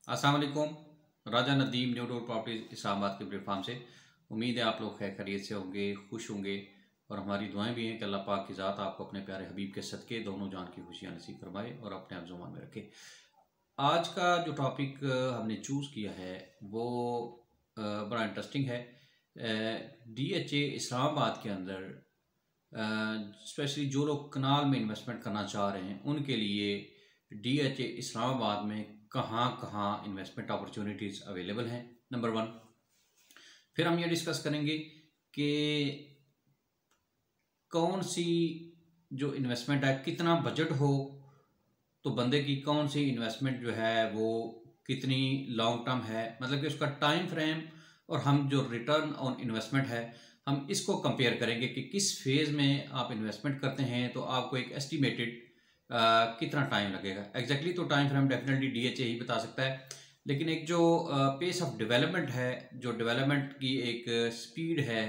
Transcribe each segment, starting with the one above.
अस्सलाम वालेकुम। Raja Nadeem new door properties Islamabad के प्लेटफॉर्म से उम्मीद है आप लोग खैर खैरियत से होंगे, खुश होंगे और हमारी दुआएं भी हैं कि अल्लाह पाक की ज़ात आपको अपने प्यारे हबीब के सदक़े दोनों जान की खुशियाँ नसीब फरमाए और अपने आप ज़ुबान में रखे। आज का जो टॉपिक हमने चूज़ किया है वो बड़ा इंटरेस्टिंग है। DHA इस्लामाबाद के अंदर स्पेशली जो लोग कनाल में इन्वेस्टमेंट करना चाह रहे हैं उनके लिए DHA इस्लामाबाद में कहाँ कहाँ इन्वेस्टमेंट अपॉर्चुनिटीज़ अवेलेबल हैं, नंबर 1। फिर हम ये डिस्कस करेंगे कि कौन सी जो इन्वेस्टमेंट है, कितना बजट हो तो बंदे की कौन सी इन्वेस्टमेंट जो है वो कितनी लॉन्ग टर्म है, मतलब कि उसका टाइम फ्रेम और हम जो रिटर्न ऑन इन्वेस्टमेंट है हम इसको कंपेयर करेंगे कि किस फेज़ में आप इन्वेस्टमेंट करते हैं तो आपको एक एस्टिमेटेड कितना टाइम लगेगा। एग्जैक्टली तो टाइम फ्रेम डेफिनेटली DHA ही बता सकता है, लेकिन एक जो पेस ऑफ डेवलपमेंट है, जो डेवलपमेंट की एक स्पीड है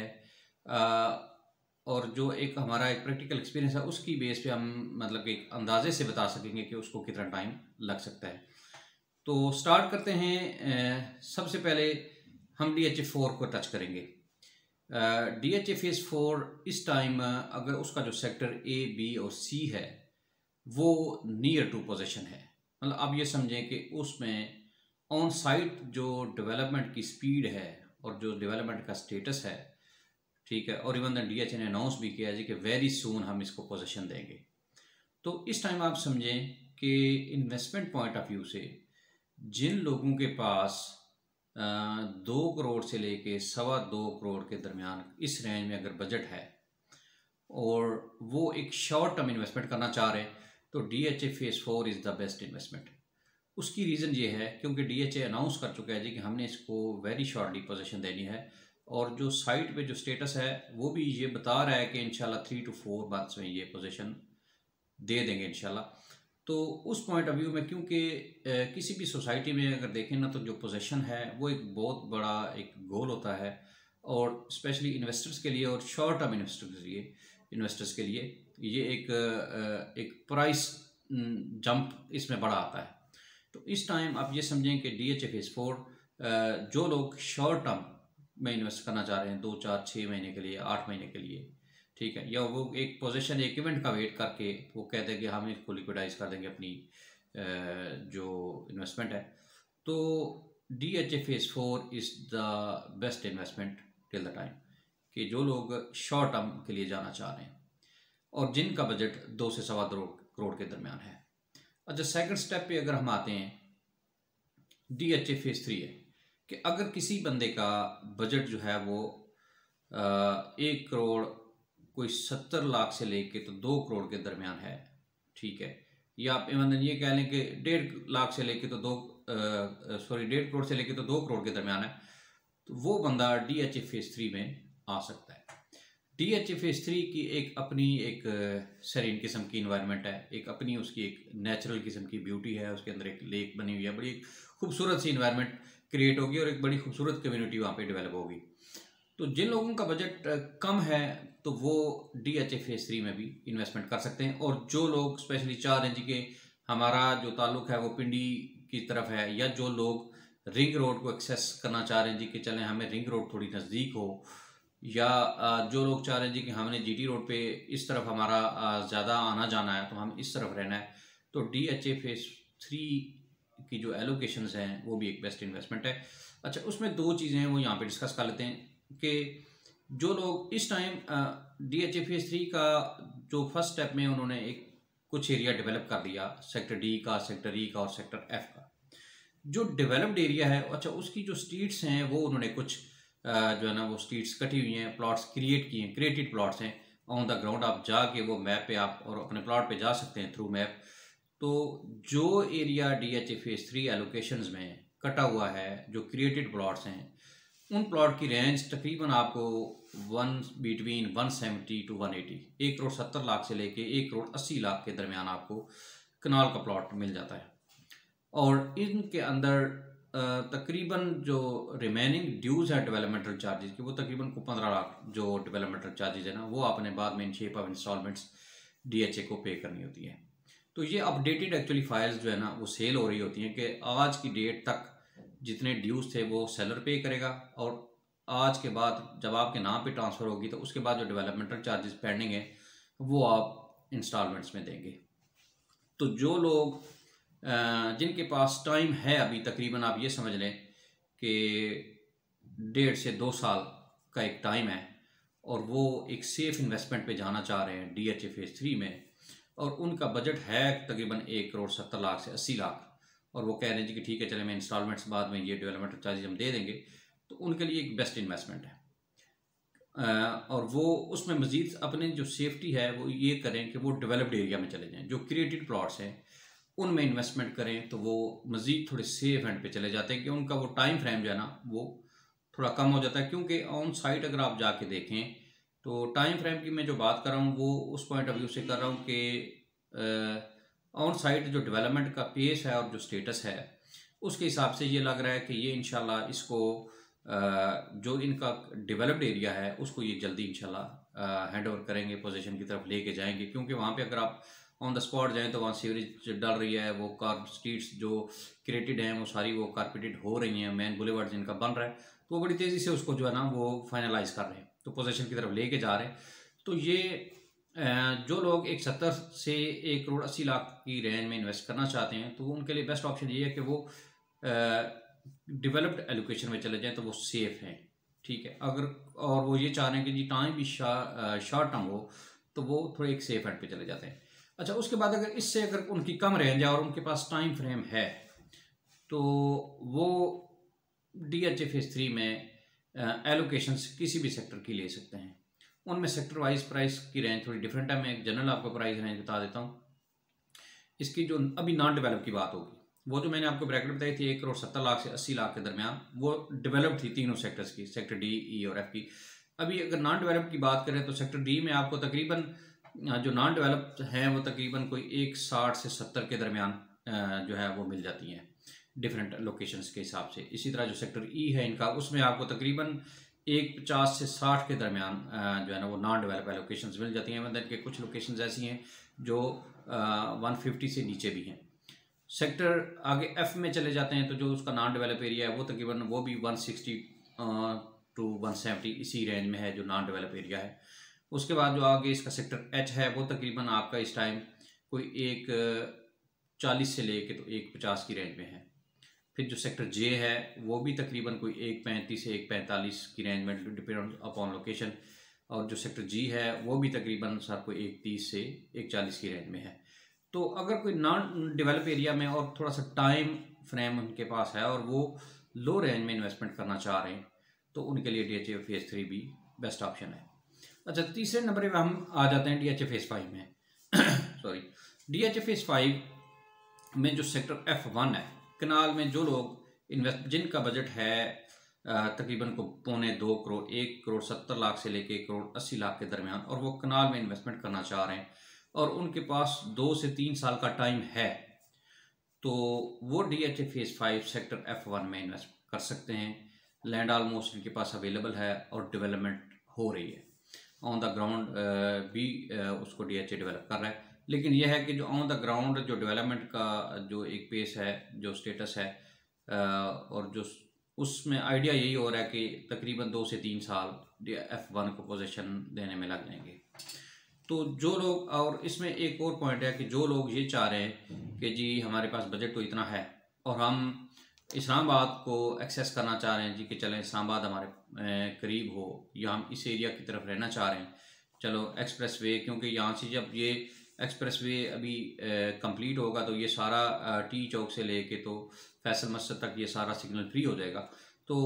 और जो एक हमारा एक प्रैक्टिकल एक्सपीरियंस है उसकी बेस पे हम मतलब एक अंदाजे से बता सकेंगे कि उसको कितना टाइम लग सकता है। तो स्टार्ट करते हैं। सबसे पहले हम DHA 4 को टच करेंगे। DHA फेज़ 4 इस टाइम अगर उसका जो सेक्टर A, B और C है वो नियर टू पोजीशन है, मतलब आप ये समझें कि उसमें ऑन साइट जो डेवलपमेंट की स्पीड है और जो डेवलपमेंट का स्टेटस है, ठीक है, और इवन द DHA ने अनाउंस भी किया है कि वेरी सून हम इसको पोजीशन देंगे। तो इस टाइम आप समझें कि इन्वेस्टमेंट पॉइंट ऑफ व्यू से जिन लोगों के पास 2 करोड़ से लेके 2.25 करोड़ के दरमियान इस रेंज में अगर बजट है और वो एक शॉर्ट टर्म इन्वेस्टमेंट करना चाह रहे हैं तो DHA phase 4 is the best investment. उसकी रीज़न ये है क्योंकि DHA अनाउंस कर चुका है जी कि हमने इसको वेरी शॉर्टली पोजीशन देनी है और जो साइट पे जो स्टेटस है वो भी ये बता रहा है कि इंशाल्लाह 3 to 4 मंथ्स में ये पोजीशन दे देंगे इंशाल्लाह। तो उस पॉइंट ऑफ व्यू में क्योंकि किसी भी सोसाइटी में अगर देखें ना तो जो पोजीशन है वो एक बहुत बड़ा एक गोल होता है और स्पेशली इन्वेस्टर्स के लिए और शॉर्ट टर्म इन्वेस्टर्स के लिए ये एक प्राइस जंप इसमें बड़ा आता है। तो इस टाइम आप ये समझें कि DHA फेज़ 4 जो लोग शॉर्ट टर्म में इन्वेस्ट करना चाह रहे हैं 2, 4, 6 महीने के लिए, 8 महीने के लिए, ठीक है, या वो एक पोजीशन एक इवेंट का वेट करके वो कहते हैं कि हम इसको लिक्विडाइज कर देंगे अपनी जो इन्वेस्टमेंट है, तो DHA phase 4 is the best investment till the time कि जो लोग शॉर्ट टर्म के लिए जाना चाह रहे हैं और जिनका बजट 2 से 2.25 करोड़ के दरमियान है। अच्छा, सेकंड स्टेप पे अगर हम आते हैं, DHA फेज़ 3 है कि अगर किसी बंदे का बजट जो है वो 1 करोड़ कोई 70 लाख से लेके तो 2 करोड़ के दरमियान है, ठीक है, या आप मतलब ये कह लें कि 1.5 लाख से लेके तो 1.5 करोड़ से लेके तो 2 करोड़ के दरमियान है, तो वो बंदा DHA फेज़ 3 में आ सकता है। DHA फेज़ 3 की एक अपनी एक सरीन किस्म की इन्वायरमेंट है, एक अपनी उसकी एक नेचुरल किस्म की ब्यूटी है, उसके अंदर एक लेक बनी हुई है, बड़ी खूबसूरत सी इन्वायरमेंट क्रिएट होगी और एक बड़ी खूबसूरत कम्युनिटी वहाँ पे डेवलप होगी। तो जिन लोगों का बजट कम है तो वो DHA फेज़ 3 में भी इन्वेस्टमेंट कर सकते हैं, और जो लोग स्पेशली चाह रहे हैं जी कि हमारा जो ताल्लुक है वो पिंडी की तरफ है, या जो लोग रिंग रोड को एक्सेस करना चाह रहे हैं जी कि चलें हमें रिंग रोड थोड़ी नज़दीक हो, या जो लोग चाह रहे हैं जी कि हमने GT रोड पे इस तरफ हमारा ज़्यादा आना जाना है तो हम इस तरफ रहना है, तो DHA फेज़ 3 की जो एलोकेशंस हैं वो भी एक बेस्ट इन्वेस्टमेंट है। अच्छा, उसमें 2 चीज़ें हैं वो यहाँ पे डिस्कस कर लेते हैं कि जो लोग इस टाइम DHA फेज़ 3 का जो फर्स्ट स्टेप में उन्होंने एक कुछ एरिया डेवलप कर दिया, सेक्टर D का, सेक्टर E का और सेक्टर F का, जो डेवलप्ड एरिया है, अच्छा उसकी जो स्ट्रीट्स हैं वो उन्होंने कुछ जो है ना वो स्ट्रीट्स कटी हुई हैं, प्लॉट्स क्रिएट किए हैं, क्रिएटेड प्लॉट्स हैं ऑन द ग्राउंड, आप जाके वो मैप पे आप और अपने प्लॉट पे जा सकते हैं थ्रू मैप। तो जो एरिया DHA फेज़ 3 एलोकेशंस में कटा हुआ है, जो क्रिएटेड प्लॉट्स हैं, उन प्लॉट की रेंज तकरीबन आपको बिटवीन 170 to 180, 1 करोड़ 70 लाख से लेके 1 करोड़ 80 लाख के दरमियान आपको कनाल का प्लॉट मिल जाता है। और इनके अंदर तकरीबन जो रिमेनिंग ड्यूज़ है डेवलपमेंटल चार्जेस की वो तकरीबन को 15 लाख जो डेवलपमेंटल चार्जेस है ना वो आपने बाद में in shape of instalments DHA को पे करनी होती है। तो ये अपडेटेड एक्चुअली फाइल्स जो है ना वो सेल हो रही होती हैं कि आज की डेट तक जितने ड्यूज थे वो सेलर पे करेगा, और आज के बाद जब आपके नाम पे ट्रांसफ़र होगी तो उसके बाद जो डेवलपमेंटल चार्जेस पेंडिंग है वो आप इंस्टॉलमेंट्स में देंगे। तो जो लोग जिनके पास टाइम है अभी, तकरीबन आप ये समझ लें कि 1.5 से 2 साल का एक टाइम है, और वो एक सेफ इन्वेस्टमेंट पे जाना चाह रहे हैं DHA फेज़ 3 में, और उनका बजट है तकरीबन 1,70,00,000 से 80 लाख, और वो कह रहे हैं जी कि ठीक है चले मैं इंस्टॉलमेंट्स बाद में ये डेवलपमेंट चार्जेस हम दे देंगे, तो उनके लिए एक बेस्ट इन्वेस्टमेंट है। और वो उसमें मज़ीद अपने जो सेफ्टी है वो ये करें कि वो डेवलप्ड एरिया में चले जाएं, जो क्रिएटेड प्लॉट्स हैं उनमें इन्वेस्टमेंट करें, तो वो मज़ीद थोड़े सेफ एंड पे चले जाते हैं कि उनका वो टाइम फ्रेम जो है ना वो थोड़ा कम हो जाता है। क्योंकि ऑन साइट अगर आप जाके देखें तो टाइम फ्रेम की मैं जो बात कर रहा हूँ वो उस पॉइंट ऑफ व्यू से कर रहा हूँ कि ऑन साइट जो डेवलपमेंट का पेस है और जो स्टेटस है उसके हिसाब से ये लग रहा है कि ये इंशाल्लाह इसको जो इनका डेवलप्ड एरिया है उसको ये जल्दी इंशाल्लाह हैंड ओवर करेंगे, पोजीशन की तरफ लेके जाएंगे। क्योंकि वहाँ पे अगर आप ऑन द स्पॉट जाएं तो वहाँ सीवरेज डल रही है, वो कार स्ट्रीट्स जो क्रिएटेड हैं वो सारी वो कारपेटेड हो रही हैं, मेन बुलेवार्ड जिनका बन रहा है, तो वो बड़ी तेज़ी से उसको जो है ना वो फाइनलाइज कर रहे हैं, तो पोजीशन की तरफ लेके जा रहे हैं। तो ये जो लोग 170 से 1,80,00,000 की रेंज में इन्वेस्ट करना चाहते हैं तो उनके लिए बेस्ट ऑप्शन ये है कि वो डेवलप्ड एलोकेशन में चले जाएं, तो वो सेफ हैं, ठीक है। अगर और वो ये चाह रहे हैं कि जी टाइम भी शॉर्ट टर्म हो तो वो थोड़े एक सेफ एंड पे चले जाते हैं। अच्छा, उसके बाद अगर इससे अगर उनकी कम रेंज है और उनके पास टाइम फ्रेम है तो वो DHA फेज़ 3 में एलोकेशंस किसी भी सेक्टर की ले सकते हैं। उनमें सेक्टर वाइज प्राइस की रेंज थोड़ी डिफरेंट है। मैं एक जनरल आपको प्राइस रेंज बता देता हूँ। इसकी जो अभी नॉन डेवलप की बात होगी, वो जो मैंने आपको ब्रैकेट बताई थी 1,70,00,000 से 80 लाख के दरमियान, वो डेवलप्ड थी तीनों सेक्टर्स की, सेक्टर D, E और F की। अभी अगर नॉन डेवलप की बात करें तो सेक्टर D में आपको तकरीबन जो नॉन डेवलप्ड हैं वो तकरीबन कोई 160 से 70 के दरमियान जो है वो मिल जाती हैं डिफरेंट लोकेशंस के हिसाब से। इसी तरह जो सेक्टर E है इनका, उसमें आपको तकरीबन 150 से 60 के दरमियान जो है ना वो नॉन डेवलप लोकेशंस मिल जाती हैं। मतलब कि कुछ लोकेशंस ऐसी हैं जो 150 से नीचे भी हैं। सेक्टर आगे F में चले जाते हैं तो जो उसका नॉन डेवलप एरिया है वो तकरीबन वो भी 160 टू 170 इसी रेंज में है जो नॉन डेवलप एरिया है। उसके बाद जो आगे इसका सेक्टर H है वो तकरीबन आपका इस टाइम कोई 140 से लेके तो 150 की रेंज में है। फिर जो सेक्टर J है वो भी तकरीबन कोई 135 से 145 की रेंज में डिपेंड अपॉन लोकेशन, और जो सेक्टर G है वो भी तकरीबन सर कोई 130 से 140 की रेंज में है। तो अगर कोई नॉन डेवलप एरिया में और थोड़ा सा टाइम फ्रेम उनके पास है और वो लो रेंज में इन्वेस्टमेंट करना चाह रहे हैं तो उनके लिए DHA फेज़ 3 भी बेस्ट ऑप्शन है। अच्छा, तीसरे नंबर पे हम आ जाते हैं DHA फेज़ 5 में सॉरी, DHA फेज़ 5 में जो सेक्टर F1 है, कनाल में जो लोग इन्वेस्ट जिनका बजट है तकरीबन को 1.25 करोड़ 1,70,00,000 से लेके 1,80,00,000 के दरमियान, और वो कनाल में इन्वेस्टमेंट करना चाह रहे हैं और उनके पास 2 से 3 साल का टाइम है, तो वो DHA फेज़ 5 सेक्टर F1 में इन्वेस्ट कर सकते हैं। लैंड ऑलमोस्ट इनके पास अवेलेबल है और डेवलपमेंट हो रही है। ऑन द ग्राउंड भी उसको DHA डेवलप कर रहा है, लेकिन यह है कि जो ऑन द ग्राउंड जो डेवलपमेंट का जो एक पेस है, जो स्टेटस है, और जो उसमें आइडिया यही हो रहा है कि तकरीबन 2 से 3 साल F1 को पोजीशन देने में लग जाएंगे। तो जो लोग, और इसमें एक और पॉइंट है कि जो लोग ये चाह रहे हैं कि जी हमारे पास बजट तो इतना है और हम इस्लामाबाद को एक्सेस करना चाह रहे हैं जी कि चलें इस्लामाबाद हमारे करीब हो, या हम इस एरिया की तरफ रहना चाह रहे हैं, चलो एक्सप्रेस वे, क्योंकि यहाँ से जब ये एक्सप्रेस वे अभी कंप्लीट होगा तो ये सारा टी चौक से लेके तो फैसल मस्जिद तक ये सारा सिग्नल फ्री हो जाएगा। तो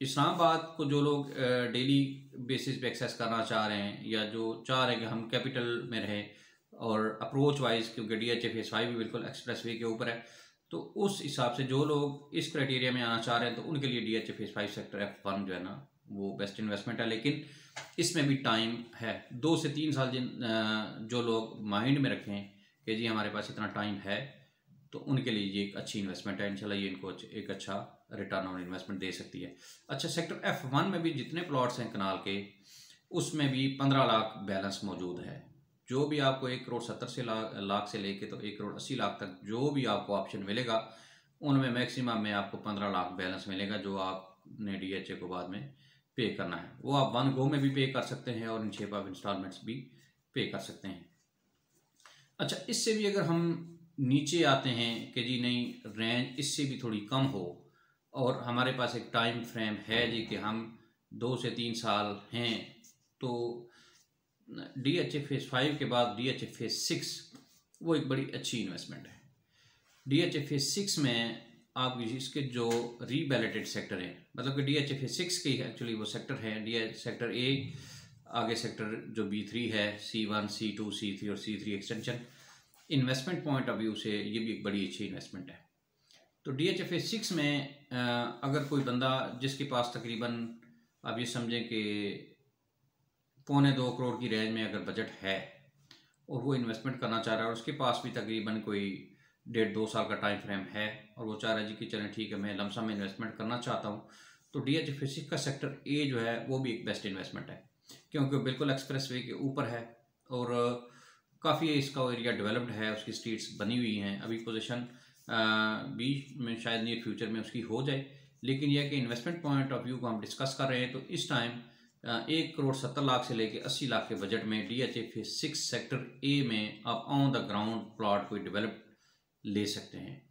इस्लामाबाद को जो लोग डेली बेसिस पे एक्सेस करना चाह रहे हैं या जो चाह रहे हैं कि हम कैपिटल में रहें और अप्रोच वाइज, क्योंकि DHA फेज़ 5 भी बिल्कुल एक्सप्रेस वे के ऊपर है, तो उस हिसाब से जो लोग इस क्राइटेरिया में आना चाह रहे हैं तो उनके लिए DHA फेज़ 5 सेक्टर F1 जो है ना वो बेस्ट इन्वेस्टमेंट है। लेकिन इसमें भी टाइम है, 2 से 3 साल। जो लोग माइंड में रखें कि जी हमारे पास इतना टाइम है तो उनके लिए ये एक अच्छी इन्वेस्टमेंट है। इंशाल्लाह ये इनको एक अच्छा रिटर्न ऑन इन्वेस्टमेंट दे सकती है। अच्छा, सेक्टर F1 में भी जितने प्लॉट्स हैं कनाल के, उसमें भी 15 लाख बैलेंस मौजूद है। जो भी आपको 1 करोड़ 70 से लाख से लेके तो 1 करोड़ 80 लाख तक जो भी आपको ऑप्शन मिलेगा, उनमें मैक्सिमम में आपको 15 लाख बैलेंस मिलेगा, जो आपने DHA को बाद में पे करना है। वो आप 1 गो में भी पे कर सकते हैं और इन शेप ऑफ इंस्टॉलमेंट्स भी पे कर सकते हैं। अच्छा, इससे भी अगर हम नीचे आते हैं कि जी नहीं, रेंज इससे भी थोड़ी कम हो और हमारे पास एक टाइम फ्रेम है जी कि हम 2 से 3 साल हैं, तो DHA फेज़ 5 के बाद DHA फेज़ 6 वो एक बड़ी अच्छी इन्वेस्टमेंट है। DHA फेज़ 6 में आप इसके जो रीबैलेटेड सेक्टर हैं, मतलब कि DHA फेज़ 6 के एक्चुअली वो सेक्टर है, सेक्टर A, आगे सेक्टर जो B3 है, C1 C2 C3 और C3 extension, investment point of view से ये भी एक बड़ी अच्छी इन्वेस्टमेंट है। तो DHA फेज़ 6 में अगर कोई बंदा जिसके पास तकरीबन आप ये समझें कि 1.25 करोड़ की रेंज में अगर बजट है और वो इन्वेस्टमेंट करना चाह रहा है और उसके पास भी तकरीबन कोई 1.5-2 साल का टाइम फ्रेम है और वो चाह रहा है जी कि चलें ठीक है, मैं लमसम में इन्वेस्टमेंट करना चाहता हूँ, तो DHA फेज़ 6 का सेक्टर A जो है वो भी एक बेस्ट इन्वेस्टमेंट है, क्योंकि वो बिल्कुल एक्सप्रेस वे के ऊपर है और काफ़ी इसका एरिया डेवलप्ड है, उसकी स्ट्रीट्स बनी हुई हैं। अभी पोजीशन बीच में शायद नियर फ्यूचर में उसकी हो जाए, लेकिन यह कि इन्वेस्टमेंट पॉइंट ऑफ व्यू को हम डिस्कस कर रहे हैं, तो इस टाइम 1 करोड़ 70 लाख से लेकर 80 लाख के बजट में DHA फेज़ 6 सेक्टर A में आप ऑन द ग्राउंड प्लॉट कोई डेवलप ले सकते हैं।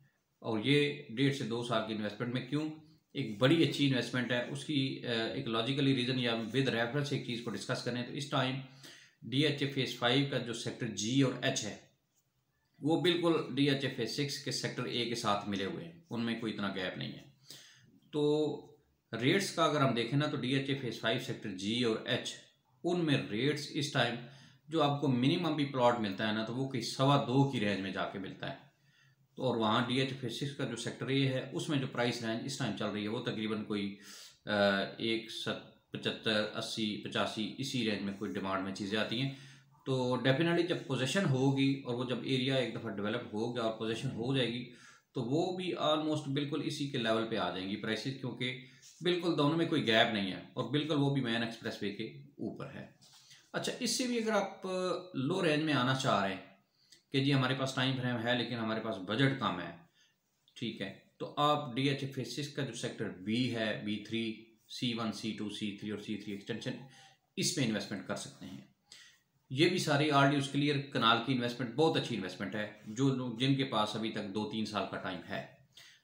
और ये 1.5 से 2 साल की इन्वेस्टमेंट में क्यों एक बड़ी अच्छी इन्वेस्टमेंट है, उसकी एक लॉजिकली रीज़न या विद रेफरेंस एक चीज़ को डिस्कस करें तो इस टाइम DHA फेज़ 5 का जो सेक्टर G और H है वो बिल्कुल DHA फेज़ 6 के सेक्टर A के साथ मिले हुए हैं, उनमें कोई इतना गैप नहीं है। तो रेट्स का अगर हम देखें ना, तो DHA फेज़ 5 सेक्टर G और H, उनमें रेट्स इस टाइम जो आपको मिनिमम भी प्लॉट मिलता है ना, तो वो कोई 2.25 की रेंज में जाके मिलता है। तो और वहाँ DHA फेज़ 6 का जो सेक्टर A है उसमें जो प्राइस रेंज इस टाइम चल रही है वो तकरीबन कोई 1.75 80 85 इसी रेंज में कोई डिमांड में चीज़ें आती हैं। तो डेफिनेटली जब पोजीशन होगी और वो जब एरिया एक दफ़ा डेवलप हो गया और पोजीशन हो जाएगी, तो वो भी ऑलमोस्ट बिल्कुल इसी के लेवल पे आ जाएंगी प्राइसेस, क्योंकि बिल्कुल दोनों में कोई गैप नहीं है और बिल्कुल वो भी मेन एक्सप्रेस वे के ऊपर है। अच्छा, इससे भी अगर आप लो रेंज में आना चाह रहे हैं कि जी हमारे पास टाइम फ्रेम है लेकिन हमारे पास बजट कम है, ठीक है, तो आप DHA फेज़ 6 का जो सेक्टर B है, B3, C1 C2 C3 और C3 एक्सटेंशन, इसमें इन्वेस्टमेंट कर सकते हैं। ये भी सारी RDUs क्लियर कनाल की इन्वेस्टमेंट बहुत अच्छी इन्वेस्टमेंट है, जो जिनके पास अभी तक 2-3 साल का टाइम है।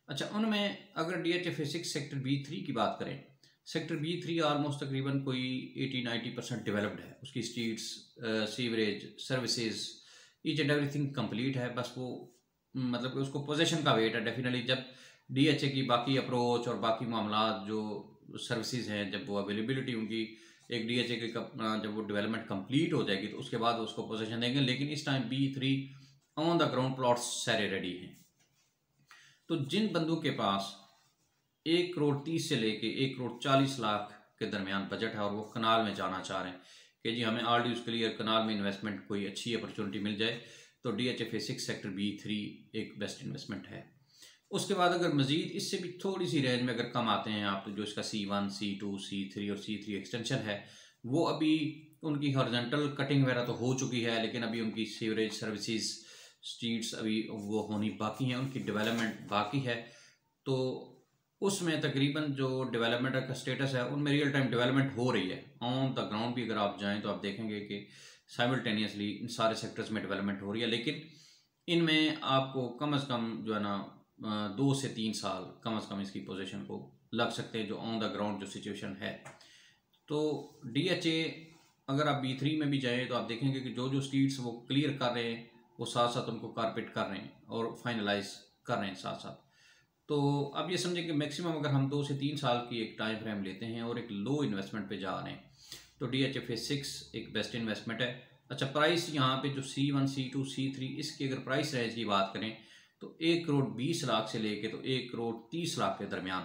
अच्छा, उनमें अगर DHA फेज़ 6 सेक्टर B3 की बात करें, सेक्टर B3 ऑलमोस्ट तकरीबन कोई 80-90% डेवलप्ड है, उसकी streets, sewerage, services, each and everything complete है। बस वो मतलब कि उसको पोजीशन का वेट है। डेफिनेटली जब DHA की बाकी अप्रोच और बाकी मामला जो सर्विसेज हैं, जब वो अवेलेबिलिटी उनकी एक DHA की जब वो डेवलपमेंट कंप्लीट हो जाएगी तो उसके बाद उसको पोजीशन देंगे, लेकिन इस time B3 on the ground plots सारे रेडी हैं। तो जिन बंदों के पास 1.30 से लेके 1.40 लाख के दरमियान बजट है और वो कनाल में जाना चाह रहे हैं कि जी हमें RDUs क्लियर कनाल में इन्वेस्टमेंट कोई अच्छी अपॉर्चुनिटी मिल जाए, तो DHA फेज़ 6 सेक्टर B3 एक बेस्ट इन्वेस्टमेंट है। उसके बाद अगर मज़ीद इससे भी थोड़ी सी रेंज में अगर कम आते हैं आप, तो जो इसका C1 C2 C3 और C3 एक्सटेंशन है, वो अभी उनकी हॉरिजॉन्टल कटिंग वगैरह तो हो चुकी है, लेकिन अभी उनकी सीवरेज सर्विसेज स्ट्रीट्स अभी वो होनी बाकी हैं, उनकी डेवलपमेंट बाकी है। तो उसमें तकरीबन जो डेवलपमेंट का स्टेटस है उनमें रियल टाइम डेवलपमेंट हो रही है। ऑन द ग्राउंड भी अगर आप जाएं तो आप देखेंगे कि साइमल्टेनियसली इन सारे सेक्टर्स में डेवलपमेंट हो रही है, लेकिन इनमें आपको कम अज़ कम जो है ना 2 से 3 साल कम अज़ कम इसकी पोजीशन को लग सकते हैं, जो ऑन द ग्राउंड जो सिचुएशन है। तो DHA अगर आप B3 में भी जाएँ तो आप देखेंगे कि जो जो स्ट्रीट्स वो क्लियर कर रहे हैं वो साथ साथ उनको कारपेट कर रहे हैं और फाइनलाइज कर रहे हैं साथ साथ। तो अब ये समझें कि मैक्सिमम अगर हम 2 से 3 साल की एक टाइम फ्रेम लेते हैं और एक लो इन्वेस्टमेंट पे जा रहे हैं, तो DHA फेज़ 6 एक बेस्ट इन्वेस्टमेंट है। अच्छा, प्राइस यहाँ पे जो C1 C2 C3 इसकी अगर प्राइस रेंज की बात करें तो 1.20 करोड़ से लेके तो 1.30 करोड़ के दरमियान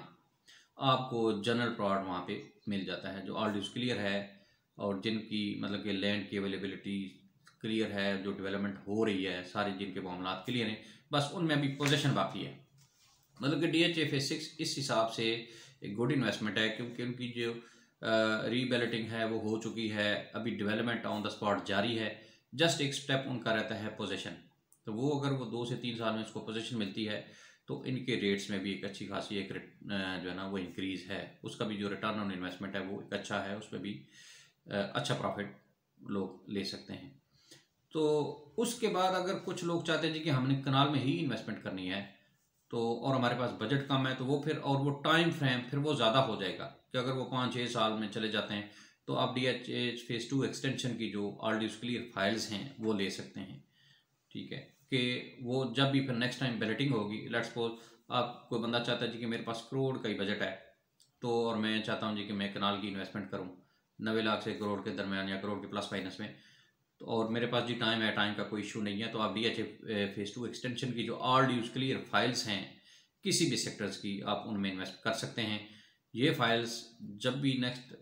आपको जनरल प्लॉट वहाँ पे मिल जाता है, जो RDUs क्लियर है और जिनकी मतलब कि लैंड की अवेलेबिलिटी क्लियर है, जो डेवलपमेंट हो रही है, सारे जिनके मामला क्लियर हैं, बस उनमें अभी पोजीशन बाकी है। मतलब कि DHA फेज़ 6 इस हिसाब से एक गुड इन्वेस्टमेंट है, क्योंकि उनकी जो रीबैलेटिंग है वो हो चुकी है, अभी डेवलपमेंट ऑन द स्पॉट जारी है। जस्ट एक स्टेप उनका रहता है पोजीशन। तो वो अगर वो 2 से 3 साल में उसको पोजीशन मिलती है तो इनके रेट्स में भी एक अच्छी खासी एक जो है ना वो इंक्रीज़ है, उसका भी जो रिटर्न ऑन इन्वेस्टमेंट है वो एक अच्छा है, उसमें भी अच्छा प्रॉफिट लोग ले सकते हैं। तो उसके बाद अगर कुछ लोग चाहते हैं जी कि हमने कनाल में ही इन्वेस्टमेंट करनी है तो और हमारे पास बजट कम है तो वो फिर और वो टाइम फ्रेम फिर वो ज़्यादा हो जाएगा कि अगर वो 5-6 साल में चले जाते हैं तो आप DHA फेज़ 2 एक्सटेंशन की जो ऑलरेडी क्लियर फाइल्स हैं वो ले सकते हैं। ठीक है कि वो जब भी फिर नेक्स्ट टाइम बैलेटिंग होगी, लेट्स सपोज आप कोई बंदा चाहता है जी कि मेरे पास करोड़ का ही बजट है तो और मैं चाहता हूँ जी कि मैं कनाल की इन्वेस्टमेंट करूँ 90 लाख से करोड़ के दरमियान या करोड़ के प्लस माइनस में, तो और मेरे पास जी टाइम है, टाइम का कोई इशू नहीं है, तो आप DHA फेज़ 2 एक्सटेंशन की जो ऑलरेडी क्लियर फाइल्स हैं किसी भी सेक्टर्स की आप उनमें इन्वेस्ट कर सकते हैं। ये फाइल्स जब भी नेक्स्ट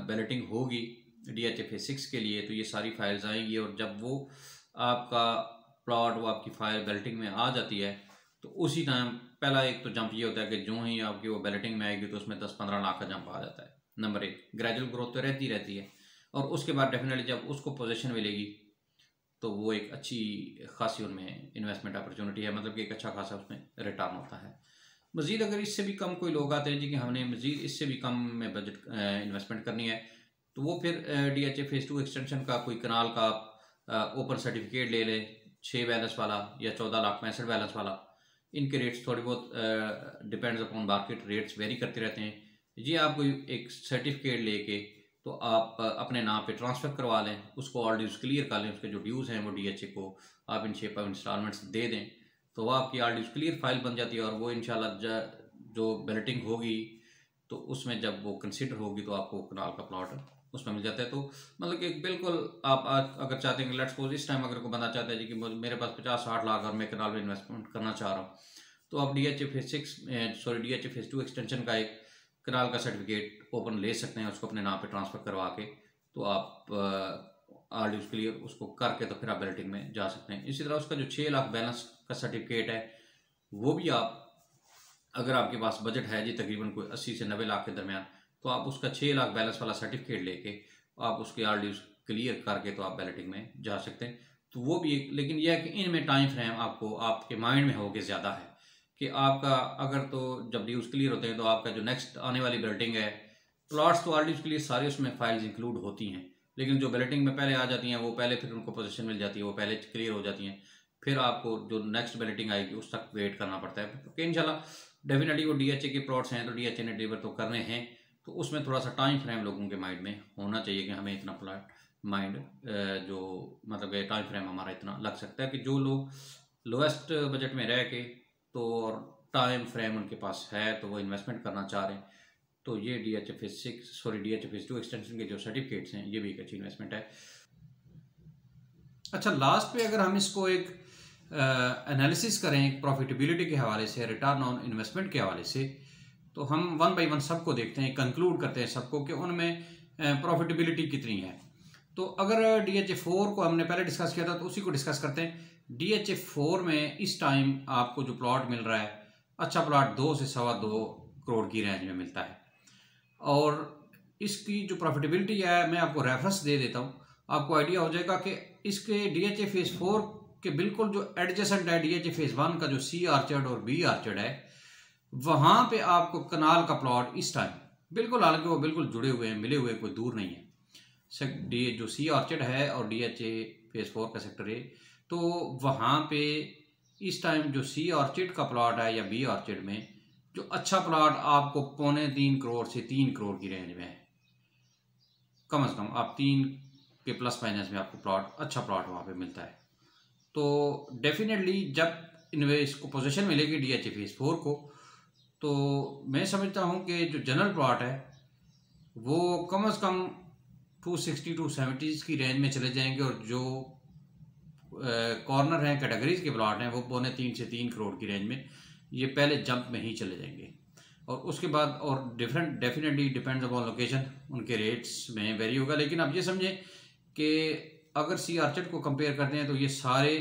बैलेटिंग होगी DHA फेज़ 6 के लिए तो ये सारी फाइल्स आएंगी और जब वो आपका प्लॉट वो आपकी फाइल बैलेटिंग में आ जाती है तो उसी टाइम पहला एक तो जंप ये होता है कि जो ही आपकी वो बैलेटिंग में आएगी तो उसमें 10-15 लाख का जंप आ जाता है। नंबर 1 ग्रेजुअल ग्रोथ तो रहती है और उसके बाद डेफिनेटली जब उसको पोजीशन मिलेगी तो वो एक अच्छी खासी उनमें इन्वेस्टमेंट अपॉर्चुनिटी है, मतलब कि एक अच्छा खासा उसमें रिटर्न होता है। मज़ीद अगर इससे भी कम कोई लोग आते हैं जी कि हमने मज़ीद इससे भी कम में बजट इन्वेस्टमेंट करनी है तो वो फिर DHA फेज़ 2 एक्सटेंशन का कोई कनाल का ओपन सर्टिफिकेट ले लें 6 बैलेंस वाला या 14,65,000 बैलेंस वाला। इनके रेट्स थोड़े बहुत depends upon market, rates very करते रहते हैं जी। आप कोई एक सर्टिफिकेट लेके तो आप अपने नाम पे ट्रांसफ़र करवा लें, उसको ऑल ड्यूज़ क्लियर कर लें, उसके जो ड्यूज़ हैं वो DHA को आप इन शेप ऑफ इंस्टॉलमेंट्स दे दें तो वो आपकी ऑल ड्यूज़ क्लियर फाइल बन जाती है और वो इंशाल्लाह जो बैलेटिंग होगी तो उसमें जब वो कंसिडर होगी तो आपको कनाल का प्लॉट उसमें मिल जाता है। तो मतलब कि बिल्कुल आप आज अगर चाहते हैं कि लेट्स सपोज इस टाइम अगर कोई बंदा चाहता है जी कि मेरे पास 50-60 लाख और मैं कनाल में इन्वेस्टमेंट करना चाह रहा हूँ तो आप DHA फेज़ 2 एक्सटेंशन का एक कनाल का सर्टिफिकेट ओपन ले सकते हैं, उसको अपने नाम पे ट्रांसफ़र करवा के तो आप ऑल ड्यूज़ क्लियर उसको करके तो फिर आप बैलेटिंग में जा सकते हैं। इसी तरह उसका जो 6 लाख बैलेंस का सर्टिफिकेट है वो भी आप अगर आपके पास बजट है जी तकरीबन कोई 80 से 90 लाख के दरमियान तो आप उसका 6 लाख बैलेंस वाला सर्टिफिकेट लेके आप उसके ऑल ड्यूज़ क्लियर करके तो आप बैलेटिंग में जा सकते हैं। तो वो भी एक, लेकिन यह है कि इनमें टाइम फ्रेम आपको आपके माइंड में होके ज़्यादा है कि आपका अगर तो जब ड्यूज़ क्लियर होते हैं तो आपका जो नेक्स्ट आने वाली बैलेटिंग है प्लॉट्स तो ऑल ड्यूज़ क्लियर सारे उसमें फाइल्स इंक्लूड होती हैं, लेकिन जो बैलेटिंग में पहले आ जाती हैं वो पहले फिर उनको पोजीशन मिल जाती है, वो पहले क्लियर हो जाती हैं, फिर आपको जो नेक्स्ट बैलेटिंग आएगी उस तक वेट करना पड़ता है। तो इंशाल्लाह डेफिनेटली वो DHA के प्लॉट्स हैं तो DHA ने डिलीवर तो करने हैं, तो उसमें थोड़ा सा टाइम फ्रेम लोगों के माइंड में होना चाहिए कि हमें इतना प्लॉट माइंड जो मतलब टाइम फ्रेम हमारा इतना लग सकता है कि जो लोग लोएस्ट बजट में रह के तो और टाइम फ्रेम उनके पास है तो वो इन्वेस्टमेंट करना चाह रहे हैं तो ये DHA फेज़ 2 एक्सटेंशन के जो सर्टिफिकेट्स हैं ये भी एक अच्छी इन्वेस्टमेंट है। अच्छा, लास्ट पे अगर हम इसको एक एनालिसिस करें प्रॉफिटेबिलिटी के हवाले से, रिटर्न ऑन इन्वेस्टमेंट के हवाले से, तो हम 1 बाय 1 सबको देखते हैं, कंक्लूड करते हैं सबको कि उनमें प्रॉफिटेबिलिटी कितनी है। तो अगर DHA 4 को हमने पहले डिस्कस किया था तो उसी को डिस्कस करते हैं। DHA 4 में इस टाइम आपको जो प्लॉट मिल रहा है अच्छा प्लॉट 2 से 2.25 करोड़ की रेंज में मिलता है और इसकी जो प्रॉफिटेबिलिटी है मैं आपको रेफरेंस दे देता हूँ, आपको आइडिया हो जाएगा कि इसके DHA फेज़ 4 के बिल्कुल जो एडजेसेंट है DHA फेज़ 1 का जो C आर्चर्ड और B आर्चर्ड है वहाँ पे आपको कनाल का प्लॉट इस टाइम बिल्कुल, हालांकि वो बिल्कुल जुड़े हुए हैं, मिले हुए, कोई दूर नहीं है। जो C आर्चर्ड है और DHA फेज़ 4 का सेक्टर है तो वहाँ पे इस टाइम जो C आर्चर्ड का प्लॉट है या B आर्चर्ड में जो अच्छा प्लॉट आपको 2.25 करोड़ से 3 करोड़ की रेंज में है, कम से कम आप 3 के प्लस माइनस में आपको प्लॉट अच्छा प्लॉट वहाँ पे मिलता है। तो डेफिनेटली जब इन्वेस्ट को पोजीशन मिलेगी DHA फेज़ 4 को तो मैं समझता हूँ कि जो जनरल प्लॉट है वो कम से कम 260-270 की रेंज में चले जाएंगे और जो कॉर्नर हैं कैटेगरीज के प्लॉट हैं वो 2.25 से 3 करोड़ की रेंज में ये पहले जंप में ही चले जाएंगे और उसके बाद और different definitely depends upon location, उनके रेट्स में वेरी होगा। लेकिन आप ये समझें कि अगर C आर्चर्ड को कंपेयर करते हैं तो ये सारे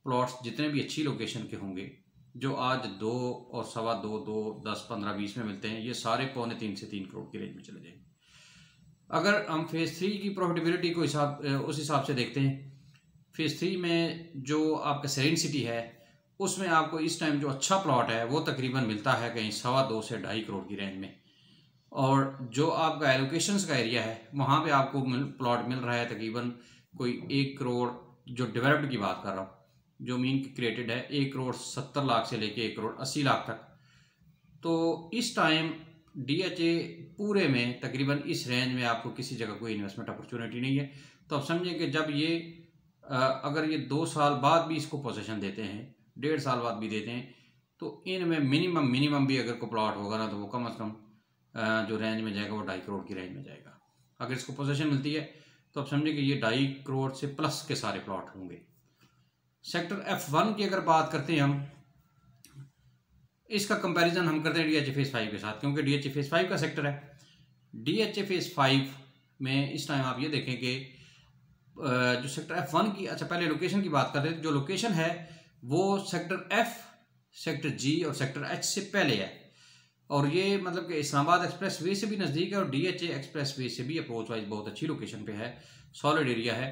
प्लॉट्स जितने भी अच्छी लोकेशन के होंगे जो आज 2 और 2.25, 2, 10, 15, 20 में मिलते हैं ये सारे 2.25 से 3 करोड़ की रेंज में चले जाएंगे। अगर हम फेज़ 3 की प्रॉफिटेबिलिटी को उस हिसाब से देखते हैं, फेज़ 3 में जो आपका सेरेन सिटी है उसमें आपको इस टाइम जो अच्छा प्लॉट है वो तकरीबन मिलता है कहीं 2.25 से 2.5 करोड़ की रेंज में। और जो आपका एलोकेशंस का एरिया है वहाँ पे आपको प्लॉट मिल रहा है तकरीबन कोई 1 करोड़, जो डेवलप्ड की बात कर रहा हूँ, जो मीन क्रिएटेड है 1 करोड़ 70 लाख से लेके 1 करोड़ 80 लाख तक। तो इस टाइम DHA पूरे में तकरीबन इस रेंज में आपको किसी जगह कोई इन्वेस्टमेंट अपॉर्चुनिटी नहीं है। तो आप समझें कि जब ये अगर ये 2 साल बाद भी इसको पोजीशन देते हैं, 1.5 साल बाद भी देते हैं, तो इनमें मिनिमम भी अगर को प्लॉट होगा ना तो वो कम से कम जो रेंज में जाएगा वो 2.5 करोड़ की रेंज में जाएगा। अगर इसको पोजीशन मिलती है तो आप समझें कि ये 2.5 करोड़ से प्लस के सारे प्लॉट होंगे। सेक्टर F1 की अगर बात करते हैं हम, इसका कंपैरिजन हम करते हैं DHA फेज़ 5 के साथ, क्योंकि DHA फेज़ 5 का सेक्टर है। DHA फेज़ 5 में इस टाइम आप ये देखें कि जो सेक्टर F1 की, अच्छा पहले लोकेशन की बात कर रहे थे, जो लोकेशन है वो सेक्टर F, सेक्टर G और सेक्टर H से पहले है। और ये मतलब कि इस्लामाबाद एक्सप्रेस वे से भी नज़दीक है और DHA एक्सप्रेस वे से भी अप्रोच वाइज बहुत अच्छी लोकेशन पे है, सॉलिड एरिया है।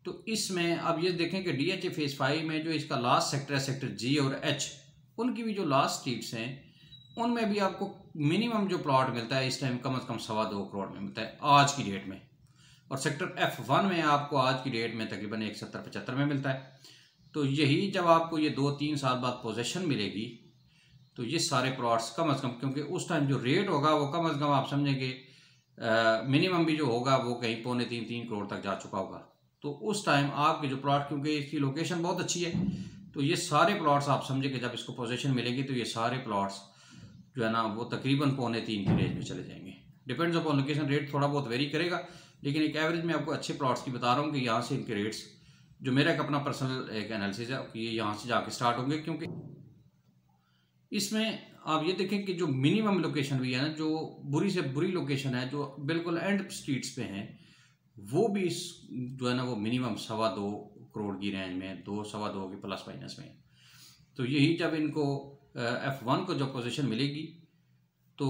तो इसमें आप ये देखें कि DHA फेज़ 5 में जो इसका लास्ट सेक्टर है सेक्टर G और H, उनकी भी जो लास्ट स्ट्रीट्स हैं उनमें भी आपको मिनिमम जो प्लॉट मिलता है इस टाइम कम से कम 2.25 करोड़ में मिलता है आज की डेट में। और सेक्टर F1 में आपको आज की डेट में तकरीबन 170-75 में मिलता है। तो यही जब आपको ये 2-3 साल बाद पोजीशन मिलेगी तो ये सारे प्लॉट्स कम से कम, क्योंकि उस टाइम जो रेट होगा वो कम से कम आप समझें कि मिनिमम भी जो होगा वो कहीं 2.25-3 करोड़ तक जा चुका होगा। तो उस टाइम आपके जो प्लॉट, क्योंकि इसकी लोकेशन बहुत अच्छी है, तो ये सारे प्लॉट्स आप समझे कि जब इसको पोजीशन मिलेगी तो ये सारे प्लॉट्स जो है ना वो तकरीबन 2.25 की रेंज में चले जाएंगे। डिपेंड्स अपॉन लोकेशन, रेट थोड़ा बहुत वेरी करेगा, लेकिन एक एवरेज में आपको अच्छे प्लॉट्स की बता रहा हूँ कि यहाँ से इनके रेट्स, जो मेरा एक अपना पर्सनल एक एनालिसिस है कि ये यहाँ से जाके स्टार्ट होंगे। क्योंकि इसमें आप ये देखें कि जो मिनिमम लोकेशन भी है ना, जो बुरी से बुरी लोकेशन है, जो बिल्कुल एंड स्ट्रीट्स पे हैं, वो भी जो है ना वो मिनिमम 2.25 करोड़ की रेंज में, 2-2.25 के प्लस माइनस में। तो यही जब इनको F1 को जब पोजीशन मिलेगी तो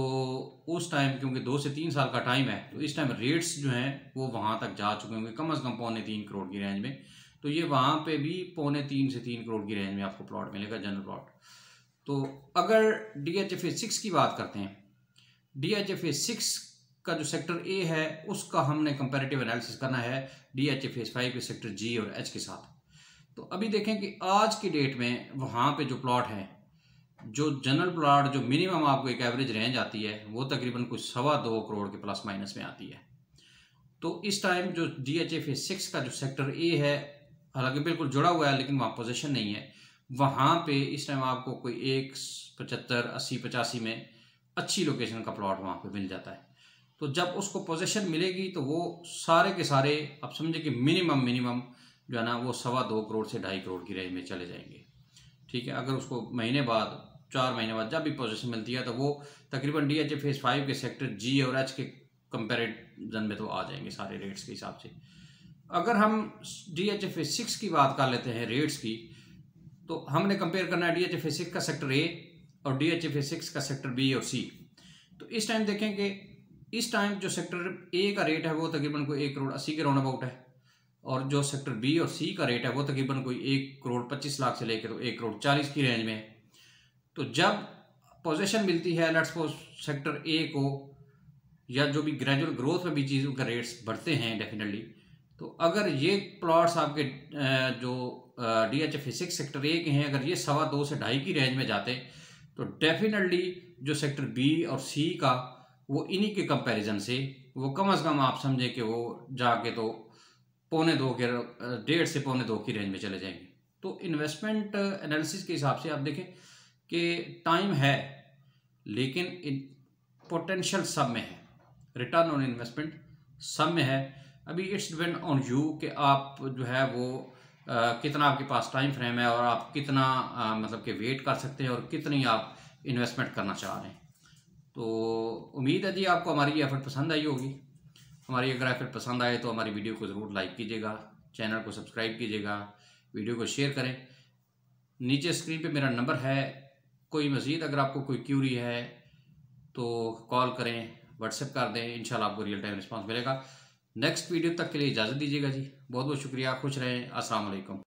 उस टाइम, क्योंकि 2 से 3 साल का टाइम है, तो इस टाइम रेट्स जो हैं वो वहाँ तक जा चुके होंगे कम से कम 2.25 करोड़ की रेंज में। तो ये वहाँ पे भी 2.25 से 3 करोड़ की रेंज में आपको प्लॉट मिलेगा, जनरल प्लॉट। तो अगर DHA फेज़ 6 की बात करते हैं, DHA फेज़ 6 का जो सेक्टर A है उसका हमने कंपैरेटिव एनालिसिस करना है DHA फेज़ 5 के सेक्टर G और H के साथ। तो अभी देखें कि आज की डेट में वहाँ पे जो प्लॉट है, जो जनरल प्लॉट जो मिनिमम आपको एक एवरेज रेंज आती है वो तकरीबन कुछ 2.25 करोड़ के प्लस माइनस में आती है। तो इस टाइम जो DHA फेज़ 6 का जो सेक्टर A है, हालांकि बिल्कुल जुड़ा हुआ है लेकिन वहाँ पोजीशन नहीं है, वहाँ पे इस टाइम आपको कोई 1.75, 80, 85 में अच्छी लोकेशन का प्लॉट वहाँ पे मिल जाता है। तो जब उसको पोजीशन मिलेगी तो वो सारे के सारे आप समझे कि मिनिमम जो है ना वो 2.25 करोड़ से 2.5 करोड़ की रेंज में चले जाएंगे। ठीक है, अगर उसको महीने बाद, 4 महीने बाद जब भी पोजीशन मिलती है तो वो तकरीबन DHA फेज़ 5 के सेक्टर G और H के कंपेरिजन में तो आ जाएंगे सारे रेट्स के हिसाब से। अगर हम DHA फेज़ 6 की बात कर लेते हैं रेट्स की, तो हमने कंपेयर करना है DHA फेज़ 6 का सेक्टर A और DHA फेज़ 6 का सेक्टर B और C। तो इस टाइम देखें कि इस टाइम जो सेक्टर A का रेट है वो तकरीबन कोई 1 करोड़ 80 के राउंड अबाउट है, और जो सेक्टर B और C का रेट है वो तकरीबन कोई 1 करोड़ 25 लाख से लेकर 1 करोड़ 40 की रेंज में है। तो जब पोजीशन मिलती है, लेट्स सपोज सेक्टर A को, या जो भी ग्रेजुअल ग्रोथ में भी चीज़ों का रेट्स बढ़ते हैं डेफिनेटली, तो अगर ये प्लॉट्स आपके जो DHA फेज़ 6 सेक्टर A के हैं, अगर ये 2.25 से 2.5 की रेंज में जाते तो डेफिनेटली जो सेक्टर B और C का वो इन्हीं के कंपैरिजन से वो कम से कम आप समझे कि वो जाके तो 2.25 के 1.5 से 2.25 की रेंज में चले जाएंगे। तो इन्वेस्टमेंट एनालिसिस के हिसाब से आप देखें कि टाइम है, लेकिन पोटेंशियल सब में है, रिटर्न ऑन इन्वेस्टमेंट सब में है। अभी इट्स डिपेंड ऑन यू कि आप जो है वो कितना आपके पास टाइम फ्रेम है और आप कितना मतलब कि वेट कर सकते हैं और कितनी आप इन्वेस्टमेंट करना चाह रहे हैं। तो उम्मीद है जी आपको हमारी ये एफर्ट पसंद आई होगी। हमारी अगर एफर्ट पसंद आए तो हमारी वीडियो को ज़रूर लाइक कीजिएगा, चैनल को सब्सक्राइब कीजिएगा, वीडियो को शेयर करें। नीचे स्क्रीन पे मेरा नंबर है, कोई मज़ीद अगर आपको कोई क्यूरी है तो कॉल करें, व्हाट्सएप कर दें, इंशाल्लाह आपको रियल टाइम रिस्पांस मिलेगा। नेक्स्ट वीडियो तक के लिए इजाज़त दीजिएगा जी। बहुत बहुत शुक्रिया। खुश रहें। अस्सलाम वालेकुम।